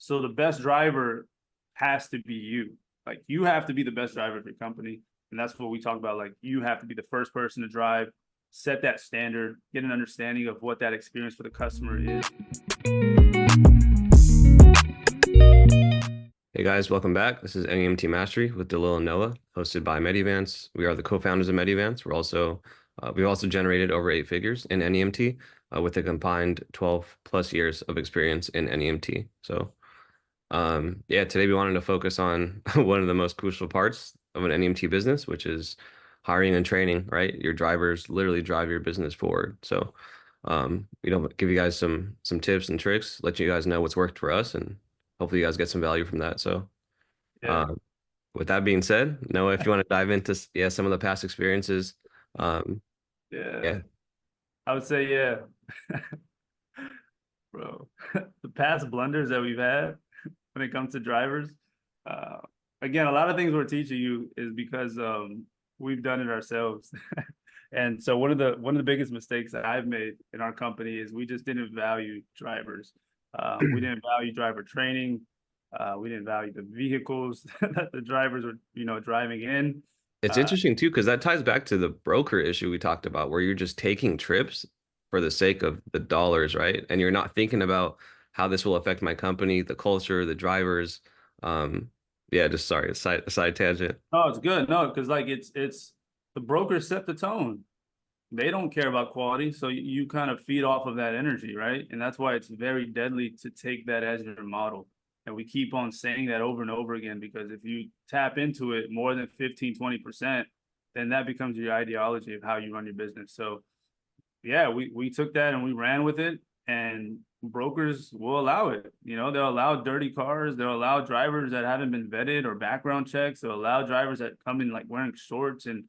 So the best driver has to be you. Like you have to be the best driver of your company. And that's what we talk about. Like you have to be the first person to drive, set that standard, get an understanding of what that experience for the customer is. Hey guys, welcome back. This is NEMT Mastery with Dalil Noah, hosted by Medivance. We are the co-founders of Medivance. We've also generated over 8 figures in NEMT with a combined 12 plus years of experience in NEMT. So yeah, today we wanted to focus on one of the most crucial parts of an NEMT business, which is hiring and training, right? Your drivers literally drive your business forward. So give you guys some tips and tricks, let you guys know what's worked for us, and hopefully you guys get some value from that. So Yeah. uh, with that being said, Noah, if you want to dive into some of the past experiences, Yeah. yeah. I would say, yeah, bro. The past blunders that we've had when it comes to drivers. Uh, Again, a lot of things we're teaching you is because we've done it ourselves. And so one of the biggest mistakes that I've made in our company is we just didn't value drivers. We didn't value driver training. We didn't value the vehicles that the drivers were, driving in. It's Uh, interesting too, because that ties back to the broker issue we talked about, where you're just taking trips for the sake of the dollars, right? And you're not thinking about how this will affect my company, the culture, the drivers. Um, yeah, just sorry, a side tangent. no, it's good. No, because like it's the brokers set the tone. They don't care about quality, so you kind of feed off of that energy, right? And that's why it's very deadly to take that as your model. And we keep on saying that over and over again, because if you tap into it more than 15-20%, then that becomes your ideology of how you run your business. So yeah, we took that and we ran with it, and brokers will allow it. They'll allow dirty cars, they'll allow drivers that haven't been vetted or background checks, they'll allow drivers that come in like wearing shorts, and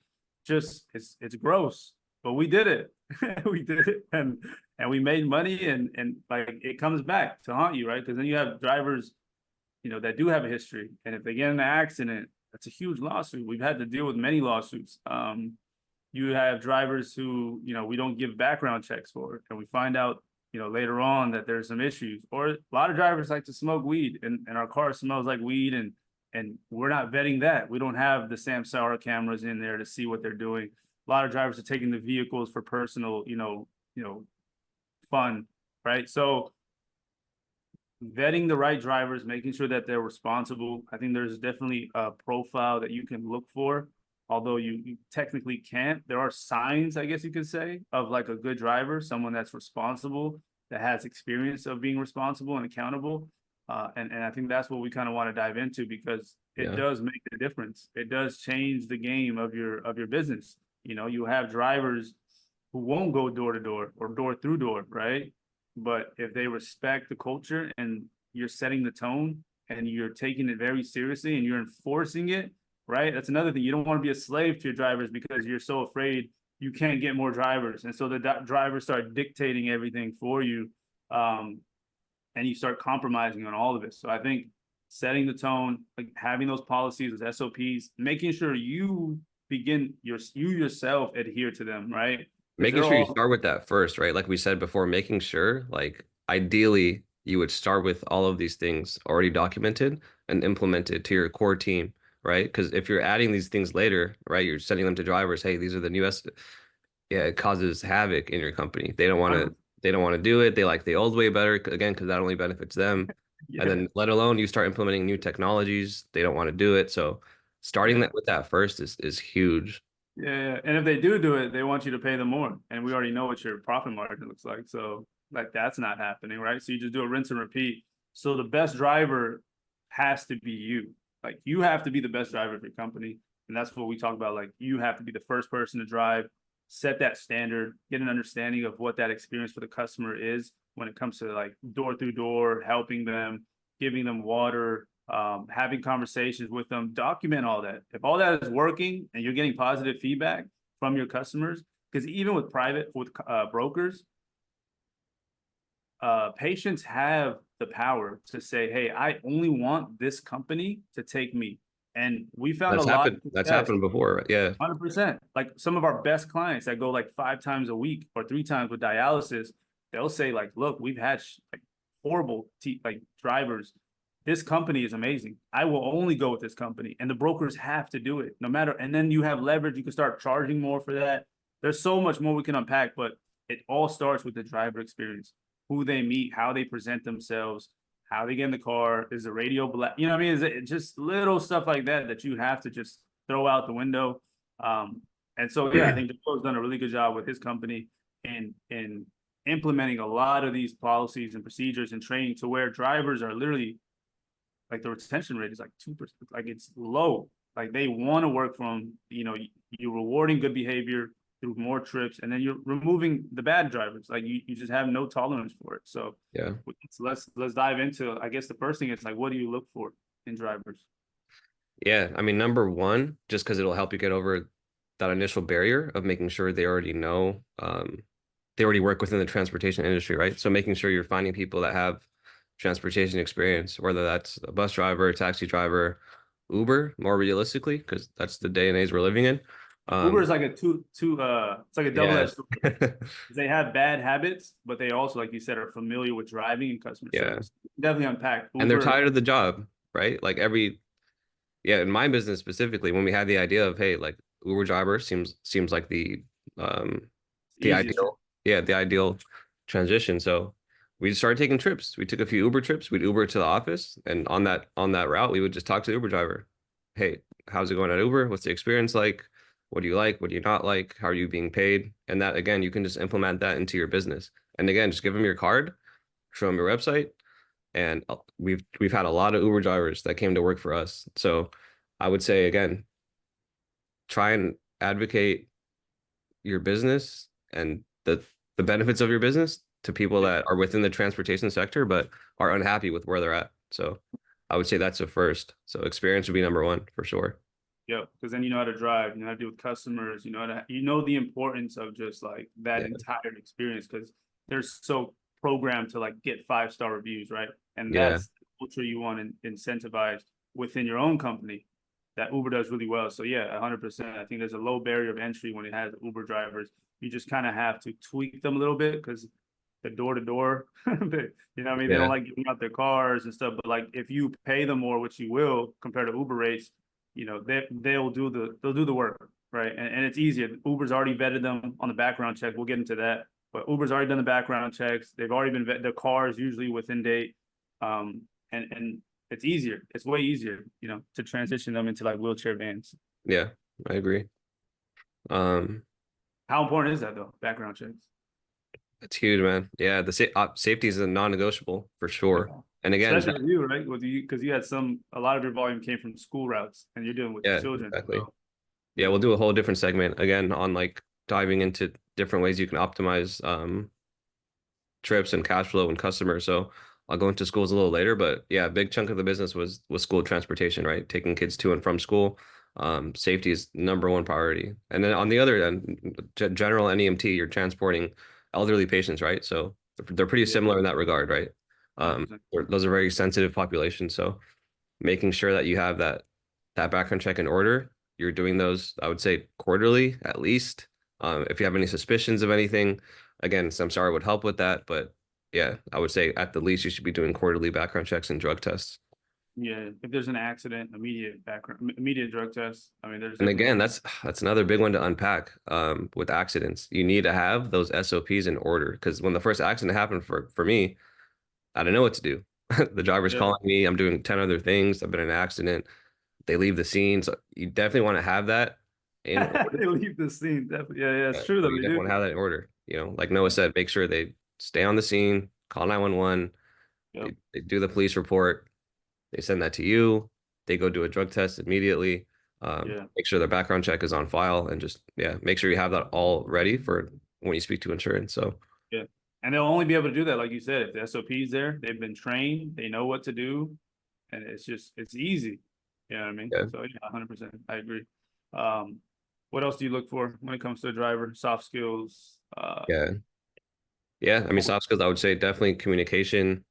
just it's gross. But we did it. We did it, and we made money, and like it comes back to haunt you, right? Because then you have drivers, that do have a history, and if they get in an accident, that's a huge lawsuit. We've had to deal with many lawsuits. You have drivers who, we don't give background checks for, and we find out, later on that there's some issues. Or a lot of drivers like to smoke weed, and our car smells like weed, and we're not vetting that. We don't have the Samsara cameras in there to see what they're doing. A lot of drivers are taking the vehicles for personal, fun, right? So vetting the right drivers, making sure that they're responsible. I think there's definitely a profile that you can look for, although you technically can't. There are signs, I guess you could say, of like a good driver, someone that's responsible, that has experience of being responsible and accountable. And I think that's what we kind of want to dive into, because it Yeah. does make a difference. It does change the game of your business. You have drivers who won't go door to door or door through door, right? But if they respect the culture and you're setting the tone and you're taking it very seriously and you're enforcing it, right? That's another thing. You don't want to be a slave to your drivers because you're so afraid you can't get more drivers. And so the drivers start dictating everything for you. And you start compromising on all of it. So I think setting the tone, like having those policies, those SOPs, making sure you yourself adhere to them, right? Because Making they're sure you all start with that first, right? Like we said before, making sure, like ideally, you would start with all of these things already documented and implemented to your core team, right? Because if you're adding these things later, right, you're sending them to drivers, hey, these are the newest. Yeah, it causes havoc in your company. They don't want to do it. They like the old way better, again, because that only benefits them. And yeah, then let alone you start implementing new technologies, they don't want to do it. So starting yeah. that with that first is huge. Yeah, and if they do it, they want you to pay them more, and we already know what your profit margin looks like. So like that's not happening, right? So you just do a rinse and repeat. So the best driver has to be you. Like you have to be the best driver of your company, and that's what we talk about. Like you have to be the first person to drive, set that standard, get an understanding of what that experience for the customer is when it comes to like door through door, helping them, giving them water, having conversations with them, document all that. If all that is working and you're getting positive feedback from your customers, because even with brokers, patients have the power to say, "Hey, I only want this company to take me." And we found a That's lot happened. of That's success. happened before. Yeah. 100%. Like some of our best clients that go like 5 times a week or 3 times with dialysis, they'll say like, "Look, we've had like horrible like drivers, this company is amazing. I will only go with this company. And the brokers have to do it no matter. And then you have leverage. You can start charging more for that. There's so much more we can unpack, but it all starts with the driver experience, who they meet, how they present themselves, how they get in the car. Is the radio black? You know what I mean? Is it just little stuff like that that you have to just throw out the window? And so, yeah, I think Joe's done a really good job with his company in implementing a lot of these policies and procedures and training to where drivers are literally like the retention rate is like 2%, like it's low. Like they want to work from, you're rewarding good behavior through more trips, and then you're removing the bad drivers. Like you just have no tolerance for it. So Yeah. let's dive into, I guess the first thing is like, what do you look for in drivers? Yeah, I mean, number one, just because it'll help you get over that initial barrier of making sure they already know, they already work within the transportation industry, right? So making sure you're finding people that have transportation experience, whether that's a bus driver, taxi driver, Uber, more realistically, because that's the day and age we're living in. Uber is like a it's like a Yeah. double-edged sword. They have bad habits, but they also, like you said, are familiar with driving and customer Yeah. service. Definitely unpack. And they're Uber, tired of the job, right? Like yeah, in my business specifically, when we had the idea of, hey, like Uber driver seems like the easiest. ideal, yeah, the ideal transition. So we started taking trips. We took a few Uber trips. We'd Uber to the office, and on that route, we would just talk to the Uber driver. Hey, how's it going at Uber? What's the experience like? What do you like? What do you not like? How are you being paid? And that, again, you can just implement that into your business. And again, just give them your card, show them your website, and we've had a lot of Uber drivers that came to work for us. So I would say, again, try and advocate your business and the benefits of your business to people that are within the transportation sector but are unhappy with where they're at. So I would say that's the first. So experience would be number one for sure. Yeah, because then you know how to drive, you know how to deal with customers, you know the importance of just like that Yeah. entire experience, because they're so programmed to like get 5-star reviews, right? And Yeah. that's the culture you want to incentivize within your own company that Uber does really well. So yeah, 100%. I think there's a low barrier of entry when it has Uber drivers. You just kind of have to tweak them a little bit because the door to door, you know what I mean? They Yeah. don't like giving out their cars and stuff. But like if you pay them more, which you will compared to Uber rates, they'll do the work, right? And it's easier. Uber's already vetted them on the background check. We'll get into that. But Uber's already done the background checks. They've already been vetted. The car is usually within date. And it's easier. It's way easier, to transition them into like wheelchair vans. Yeah, I agree. How important is that though? Background checks. It's huge, man. Yeah, the safety is a non-negotiable for sure. Yeah. And again, especially with you, right? With you, because you had a lot of your volume came from school routes, and you're dealing with yeah, children. exactly. So. Yeah, we'll do a whole different segment again on like diving into different ways you can optimize trips and cash flow and customers. So I'll go into schools a little later, but yeah, a big chunk of the business was school transportation, right? Taking kids to and from school. Safety is number one priority. And then on the other end, general NEMT, you're transporting elderly patients, right? So they're pretty similar in that regard, right? Those are very sensitive populations. So making sure that you have that background check in order, you're doing those, I would say quarterly at least. If you have any suspicions of anything, again, Samsara would help with that. But yeah, I would say at the least you should be doing quarterly background checks and drug tests. Yeah, if there's an accident, immediate drug test. I mean, And again, that's another big one to unpack. With accidents, you need to have those SOPs in order, because when the first accident happened for me, I didn't know what to do. The driver's calling me. I'm doing 10 other things. I've been in an accident. They leave the scene. So you definitely want to have that in order. They leave the scene. Definitely. Yeah, it's true though. You They definitely do. want to have that in order. Like Noah said, make sure they stay on the scene, call 911. Yep. They do the police report. They send that to you. They go do a drug test immediately. Make sure their background check is on file, and just make sure you have that all ready for when you speak to insurance. So yeah, and they'll only be able to do that, like you said, if the SOP is there. They've been trained. They know what to do, and it's easy. You know what I mean? Yeah. So yeah, 100%. I agree. What else do you look for when it comes to a driver? Soft skills. Yeah. I mean, soft skills, I would say definitely communication.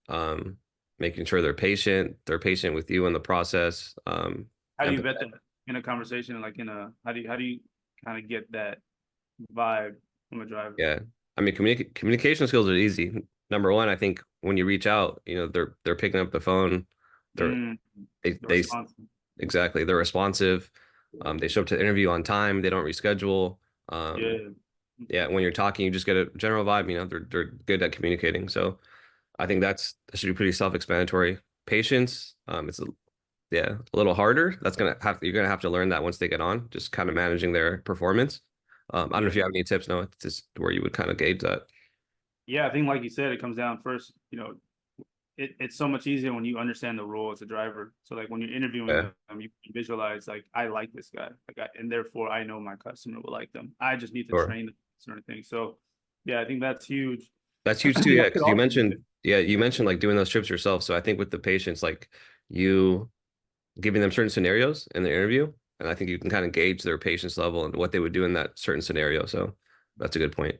Making sure they're patient with you in the process. How do you vet that in a conversation? Like how do you kind of get that vibe from a driver? Yeah, I mean, communication skills are easy. Number one, I think when you reach out, they're picking up the phone, They're Mm, the they response. exactly, they're responsive. They show up to the interview on time. They don't reschedule. Um, Yeah. yeah, when you're talking, you just get a general vibe. They're good at communicating. So I think that should be pretty self-explanatory. Patience, yeah, a little harder. You're gonna have to learn that once they get on, just kind of managing their performance. I don't know Yeah. if you have any tips, Noah, just where you would kind of gauge that. Yeah, I think like you said, it comes down first, it's so much easier when you understand the role as a driver. So like when you're interviewing Yeah, them, you visualize like I like this guy, and therefore I know my customer will like them. I just need to sure. train them certain things. So yeah, I think that's huge. That's huge too. That Yeah, could because also you mentioned like doing those trips yourself. So I think with the patients, like you giving them certain scenarios in the interview, and I think you can kind of gauge their patience level and what they would do in that certain scenario. So that's a good point.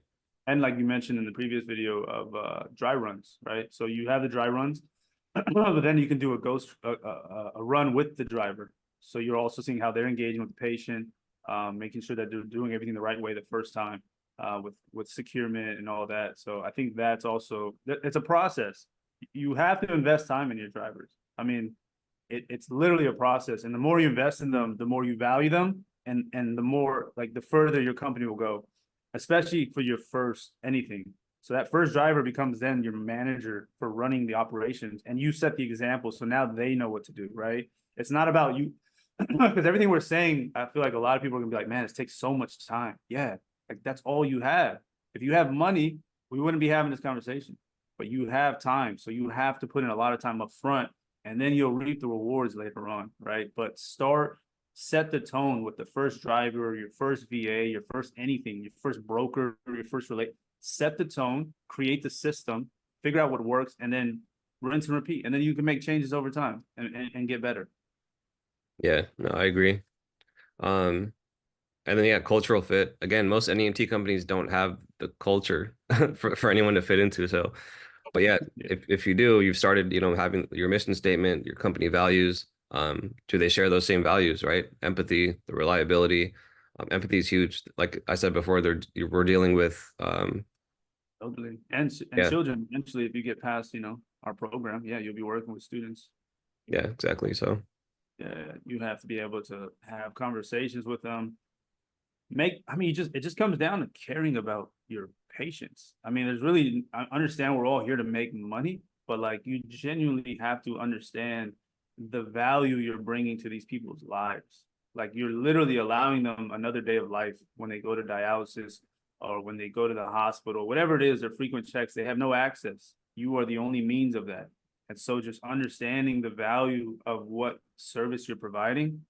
and like you mentioned in the previous video of dry runs, right? So you have the dry runs, but then you can do a run with the driver. So you're also seeing how they're engaging with the patient, making sure that they're doing everything the right way the first time, with securement and all that. So I think that's also it's a process. You have to invest time in your drivers. I mean, it's literally a process, and the more you invest in them, the more you value them, and the more like the further your company will go, especially for your first anything. So that first driver becomes then your manager for running the operations, and you set the example. So now they know what to do, right? It's not about you, because everything we're saying, I feel like a lot of people are gonna be like, man, it takes so much time. Yeah, like that's all you have. If you have money, we wouldn't be having this conversation. But you have time, so you have to put in a lot of time up front, and then you'll reap the rewards later on, right? But set the tone with the first driver, your first VA, your first anything, your first broker, your first relate. Set the tone, create the system, figure out what works, and then rinse and repeat. And then you can make changes over time and get better. Yeah, no, I agree. Um, and then yeah, cultural fit. Again, most NEMT companies don't have the culture for anyone to fit into. So, but yeah, Yeah. if you do, you've started, having your mission statement, your company values. Do they share those same values, right? Empathy, the reliability. Empathy is huge. Like I said before, we're dealing with Elderly and yeah, children. Eventually, if you get past, our program, yeah, you'll be working with students. yeah, exactly. So Yeah, you have to be able to have conversations with them. It just comes down to caring about your patients. I mean, I understand we're all here to make money, but like you genuinely have to understand the value you're bringing to these people's lives. Like you're literally allowing them another day of life when they go to dialysis or when they go to the hospital, whatever it is, their frequent checks, they have no access. You are the only means of that. And so just understanding the value of what service you're providing,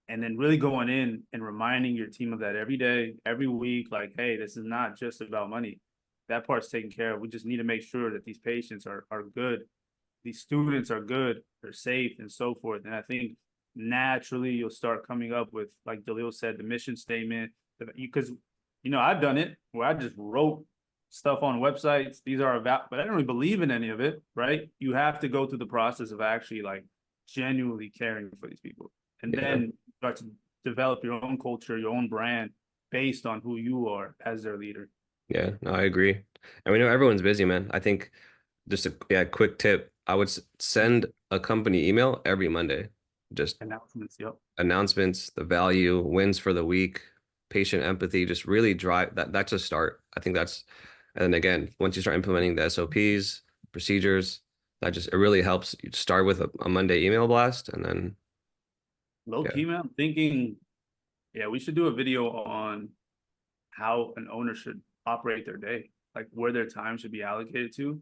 and then really going in and reminding your team of that every day, every week, like, hey, this is not just about money. That part's taken care of. We just need to make sure that these patients are good, these students are good, they're safe, and so forth. And I think naturally you'll start coming up with, like Dalil said, the mission statement. Because I've done it where I just wrote stuff on websites. These are about, but I don't really believe in any of it, right? You have to go through the process of actually like genuinely caring for these people, and yeah, then start to develop your own culture, your own brand based on who you are as their leader. yeah, no, I agree. And we know everyone's busy, man. I think just a quick tip. I would send a company email every Monday. Just Announcements, yep. announcements, the value, wins for the week, patient empathy, just really drive that. That's a start. I think and then again, once you start implementing the SOPs, procedures, it really helps. You start with a Monday email blast and then, Low yeah, key, man, I'm thinking, yeah, we should do a video on how an owner should operate their day, like where their time should be allocated to,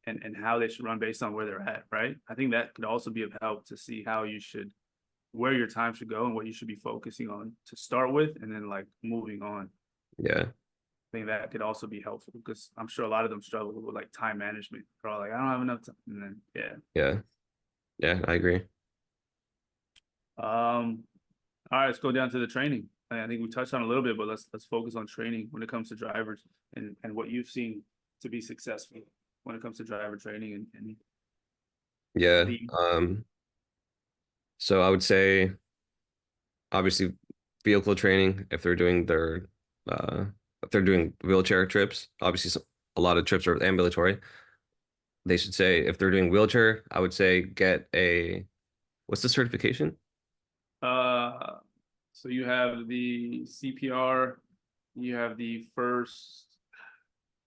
and how they should run based on where they're at, right? I think that could also be of help to see where your time should go and what you should be focusing on to start with, and then like moving on. yeah, I think that could also be helpful because I'm sure a lot of them struggle with like time management. They're all like, I don't have enough time. And then, yeah. yeah, yeah, I agree. All right, let's go down to the training. I think we touched on a little bit, but let's focus on training when it comes to drivers, and what you've seen to be successful when it comes to driver training, and Yeah. the So I would say obviously vehicle training uh if they're doing wheelchair trips, obviously a lot of trips are ambulatory. they should say if they're doing wheelchair, I would say get a, what's the certification? Uh, so you have the CPR, you have the first,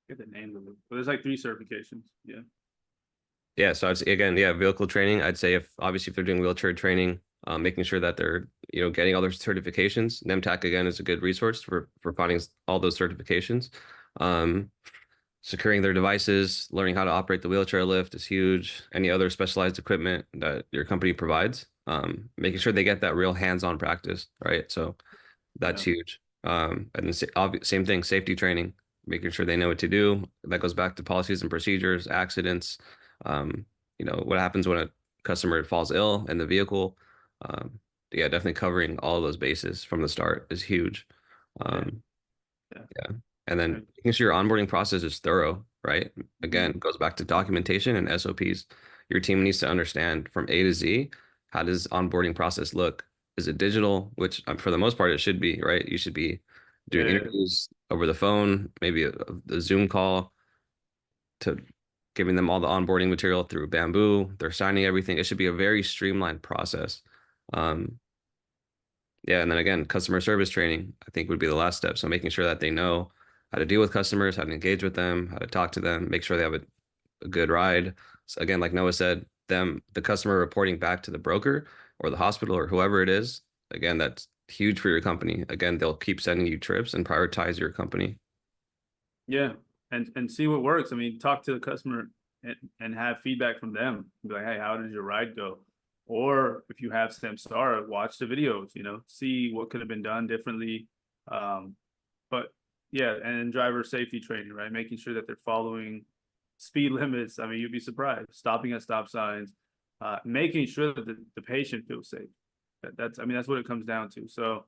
get the name of it, but there's like 3 certifications. Yeah. Yeah, so I'd say, again, yeah, vehicle training. I'd say if obviously if they're doing wheelchair training, making sure that they're, getting all their certifications. NEMTAC again is a good resource for finding all those certifications. Um, Securing their devices, learning how to operate the wheelchair lift is huge. Any other specialized equipment that your company provides, making sure they get that real hands-on practice, right? So that's Yeah. huge. And then same thing, safety training, making sure they know what to do. That goes back to policies and procedures, accidents. Um, what happens when a customer falls ill in the vehicle. Um, yeah, definitely covering all of those bases from the start is huge. Yeah. Um, Yeah. yeah. And then Right. making sure your onboarding process is thorough, right? Mhm. Again, it goes back to documentation and SOPs. Your team needs to understand from A to Z, how does onboarding process look? Is it digital? Which for the most part it should be, right? You should be doing Yeah. interviews over the phone, maybe a Zoom call to giving them all the onboarding material through Bamboo. They're signing everything. It should be a very streamlined process. Um, yeah, and then again, customer service training, I think would be the last step. So making sure that they know how to deal with customers, how to engage with them, how to talk to them, make sure they have a good ride. So again, like Noah said, the customer reporting back to the broker or the hospital or whoever it is, again, that's huge for your company. Again, they'll keep sending you trips and prioritize your company. Yeah. And see what works. I mean, talk to the customer and have feedback from them. Be like, hey, how did your ride go? Or if you have Samsara, watch the videos, see what could have been done differently. Um, but yeah, and driver safety training, right? Making sure that they're following speed limits. I mean, you'd be surprised. Stopping at stop signs, making sure that the patient feels safe. That's what it comes down to. So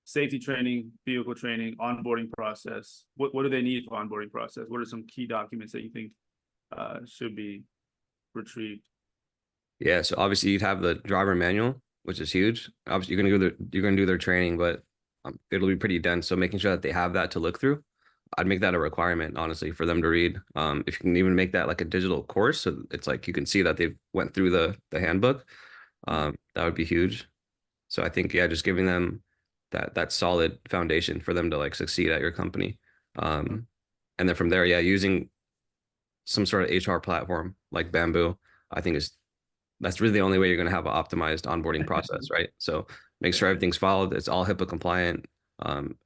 safety training, vehicle training, onboarding process. What do they need for onboarding process? What are some key documents that you think should be retrieved? Yeah, so obviously you'd have the driver manual, which is huge. Obviously you're gonna do their training, but it'll be pretty dense. So making sure that they have that to look through, I'd make that a requirement, honestly, for them to read. If you can even make that like a digital course, so it's like you can see that they've went through the handbook, that would be huge. So I think yeah, just giving them that solid foundation for them to like succeed at your company. Um, and then from there, yeah, using some sort of HR platform like Bamboo, I think is that's really the only way you're going to have an optimized onboarding process, right? So make sure everything's followed. It's all HIPAA compliant.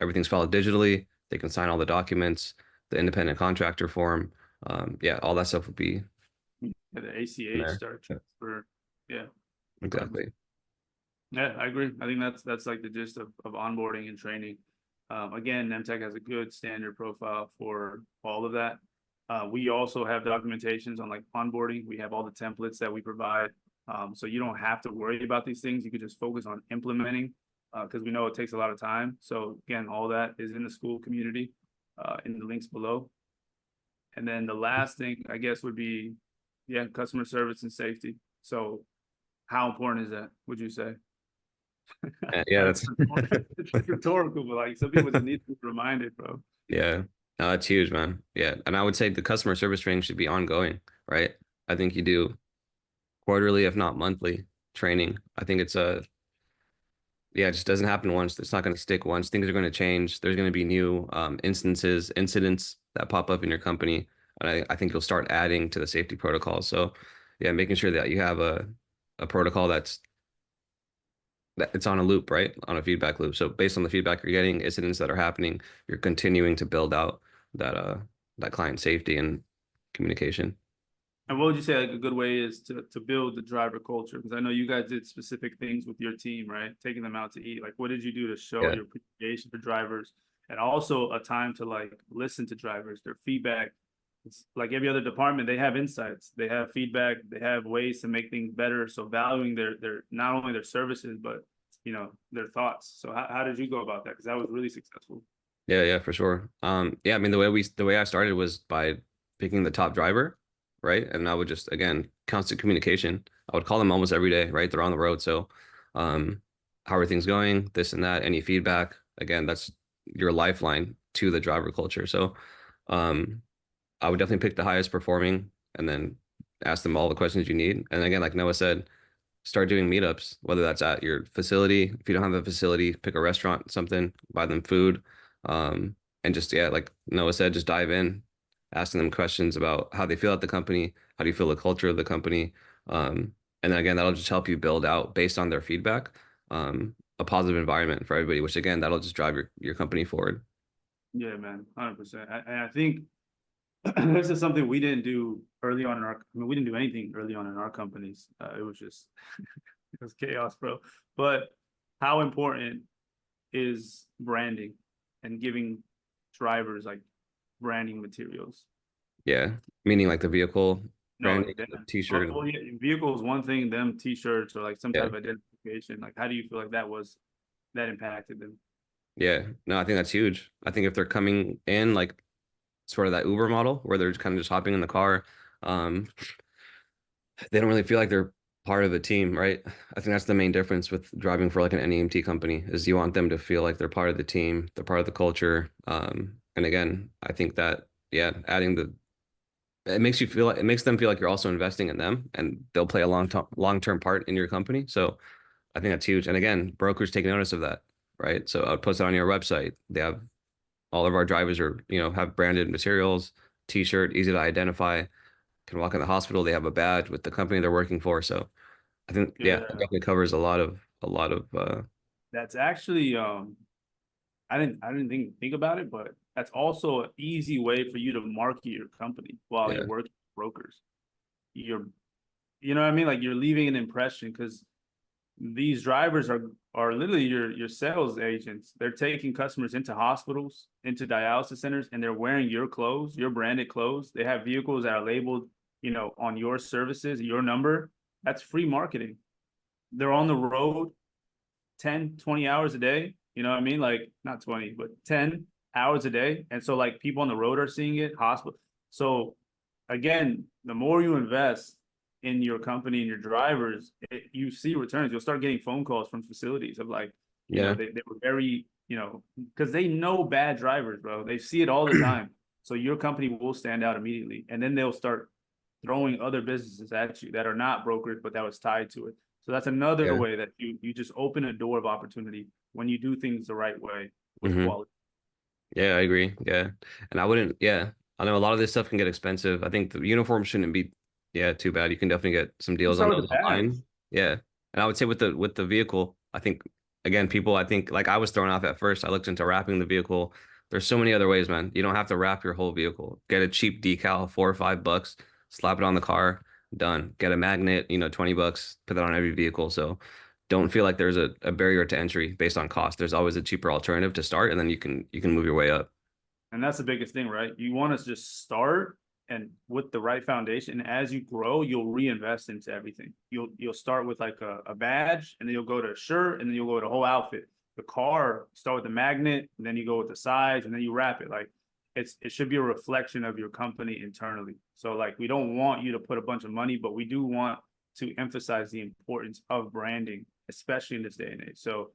Everything's followed digitally. They can sign all the documents, the independent contractor form. Yeah, all that stuff would be Yeah, the in ACH there. start Yeah, transfer. Yeah. exactly. Yeah, I agree. I think that's like the gist of onboarding and training. Again, NEMTAC has a good standard profile for all of that. We also have documentations on like onboarding. We have all the templates that we provide. So you don't have to worry about these things. You could just focus on implementing because we know it takes a lot of time. So again, all that is in the Skool community in the links below. And then the last thing I guess would be, yeah, customer service and safety. So how important is that, would you say? Yeah, That's that's it's rhetorical, but like some people just need to be reminded, bro. yeah. No, that's huge, man. Yeah, and I would say the customer service training should be ongoing, right? I think you do quarterly, if not monthly, training. I think it's a yeah, it just doesn't happen once. It's not going to stick once. Things are going to change. There's going to be new incidents that pop up in your company. And I think you'll start adding to the safety protocols. So yeah, making sure that you have a protocol that it's on a loop, right? On a feedback loop. So based on the feedback you're getting, incidents that are happening, you're continuing to build out that client safety and communication. And what would you say like a good way is to build the driver culture? Because I know you guys did specific things with your team, right? Taking them out to eat. Like, what did you do to show Yeah. your appreciation for drivers, and also a time to like listen to drivers, their feedback. It's like every other department, they have insights, they have feedback, they have ways to make things better. So valuing their not only their services, but their thoughts. So how did you go about that? Because that was really successful. Yeah, yeah, for sure. Yeah, I mean the way I started was by picking the top driver, right? And I would just again constant communication. I would call them almost every day, right? They're on the road, so um, how are things going? This and that. Any feedback? Again, that's your lifeline to the driver culture. So, I would definitely pick the highest performing, and then ask them all the questions you need. And again, like Noah said, start doing meetups, whether that's at your facility. If you don't have a facility, pick a restaurant, something, buy them food. And just, yeah, like Noah said, just dive in, asking them questions about how they feel at the company, how do you feel the culture of the company. And then again, that'll just help you build out based on their feedback, a positive environment for everybody, which again, that'll just drive your company forward. Yeah, man, 100%. And I think this is something we didn't do early on in our. I mean, we didn't do anything early on in our companies. It was just it was chaos, bro. But how important is branding and giving drivers like branding materials? Yeah. Meaning like the vehicle No, branding, the t-shirt. well, yeah, vehicles one thing. Them T-shirts or like some Yeah. type of identification. Like, how do you feel like that impacted them? Yeah. No, I think that's huge. I think if they're coming in like sort of that Uber model where they're kind of just hopping in the car, um, they don't really feel like they're part of the team, right? I think that's the main difference with driving for like an NEMT company is you want them to feel like they're part of the team, they're part of the culture. And again, I think that, yeah, adding it makes you feel, it makes them feel like you're also investing in them and they'll play a long-term part in your company. So I think that's huge. And again, brokers take notice of that, right? So I'll post it on your website. They have all of our drivers are, have branded materials, t-shirt, easy to identify, can walk in the hospital. They have a badge with the company they're working for. So I think, yeah, it Yeah, definitely covers a lot of that's actually I didn't think about it, but that's also an easy way for you to market your company while yeah, you're working with brokers. You're you know what I mean? Like you're leaving an impression because these drivers are literally your sales agents. They're taking customers into hospitals, into dialysis centers, and they're wearing your clothes, your branded clothes. They have vehicles that are labeled, on your services, your number. That's free marketing. They're on the road 10, 20 hours a day. You know what I mean? Like not 20, but 10 hours a day. And so like people on the road are seeing it, hospital. So again, the more you invest in your company and your drivers, you see returns. You'll start getting phone calls from facilities of like, yeah, they were very, because they know bad drivers, bro. They see it all the time. So your company will stand out immediately. And then they'll start throwing other businesses at you that are not brokers, but that was tied to it. So that's another yeah. way that you just open a door of opportunity when you do things the right way with Hmm. quality. Yeah, I agree. Yeah. And I wouldn't, yeah. I know a lot of this stuff can get expensive. I think the uniform shouldn't be, yeah, too bad. You can definitely get some You deals on start with those the badge. online. Yeah. And I would say with the vehicle, I think again, people, I think like I was thrown off at first. I looked into wrapping the vehicle. There's so many other ways, man. You don't have to wrap your whole vehicle. Get a cheap decal, $4 or $5, slap it on the car, done. Get a magnet, $20, put that on every vehicle. So don't feel like there's a barrier to entry based on cost. There's always a cheaper alternative to start, and then you can move your way up. And that's the biggest thing, right? You want to just start and with the right foundation. And as you grow, you'll reinvest into everything. You'll start with like a badge, and then you'll go to a shirt, and then you'll go to a whole outfit. The car, start with the magnet, and then you go with the size, and then you wrap it. Like it should be a reflection of your company internally. So like we don't want you to put a bunch of money, but we do want to emphasize the importance of branding, especially in this day and age. So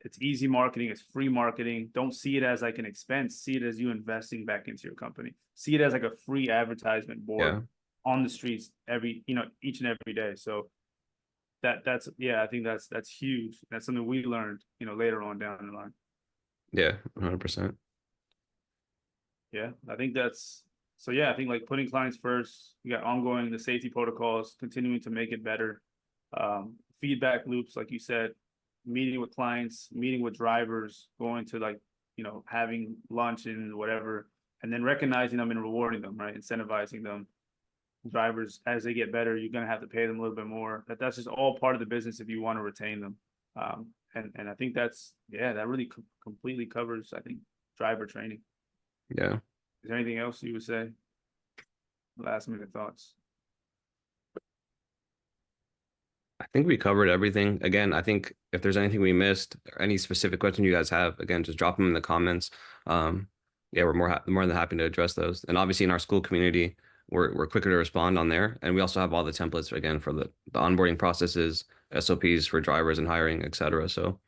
it's easy marketing. It's free marketing. Don't see it as like an expense. See it as you investing back into your company. See it as like a free advertisement board Yeah. on the streets each and every day. So that's yeah, I think that's huge. That's something we learned, later on down the line. Yeah, 100%. Yeah, I think that's so. Yeah, I think like putting clients first. You got ongoing the safety protocols, continuing to make it better. Feedback loops, like you said, meeting with clients, meeting with drivers, going to like having lunch and whatever, and then recognizing them and rewarding them, right? Incentivizing them. Drivers as they get better, you're gonna have to pay them a little bit more. That's just all part of the business if you want to retain them. And I think that's yeah, that really completely covers I think driver training. Yeah. Is there anything else you would say? Last minute thoughts. I think we covered everything. Again, I think if there's anything we missed or any specific question you guys have, again, just drop them in the comments. Um, yeah, we're more than happy to address those. And obviously in our Skool community, we're quicker to respond on there. And we also have all the templates again for the onboarding processes, SOPs for drivers and hiring, etc. So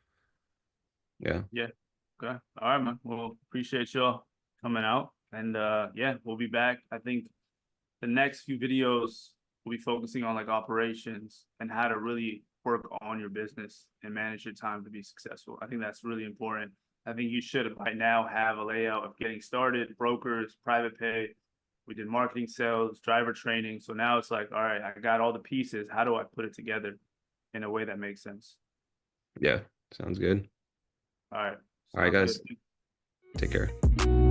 yeah. Yeah. Okay. All right, man. Well, appreciate y'all coming out. And yeah, we'll be back. I think the next few videos we'll be focusing on like operations and how to really work on your business and manage your time to be successful. I think that's really important. I think you should by now have a layout of getting started, brokers, private pay. We did marketing, sales, driver training. So now it's like, all right, I got all the pieces. How do I put it together in a way that makes sense? Yeah, sounds good. All right. All right, Sounds guys. good. Take care.